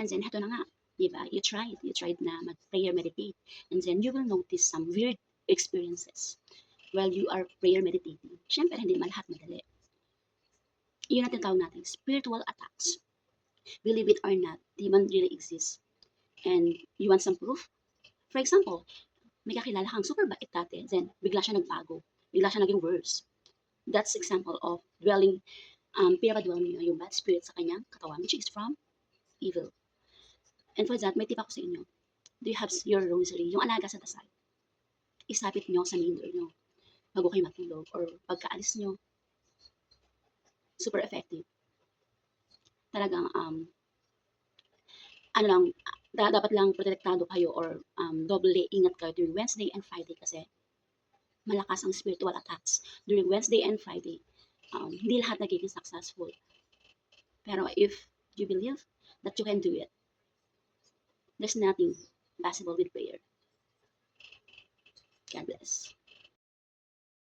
And then, heto na nga, diba? You tried na mag-prayer meditate. And then, you will notice some weird experiences while you are prayer meditating. Siyempre, hindi naman lahat madali. Yun ang tinatawag natin, spiritual attacks. Believe it or not, demon really exists. And you want some proof? For example, may kakilala kang super bait dati, then bigla siya nagbago. Bigla siya naging worse. That's example of pinapa-dwelling niya yung bad spirit sa kanyang katawan, which is from evil. And for that, may tip ako sa inyo. Do you have your rosary, yung alaga sa dasal? Isapit nyo sa main door nyo bago kayo matulog or pagkaalis nyo. Super effective. Talagang, dapat lang protektado kayo or doble ingat kayo during Wednesday and Friday kasi malakas ang spiritual attacks. During Wednesday and Friday, hindi lahat nagiging successful. Pero if you believe that you can do it, there's nothing possible with prayer. God bless.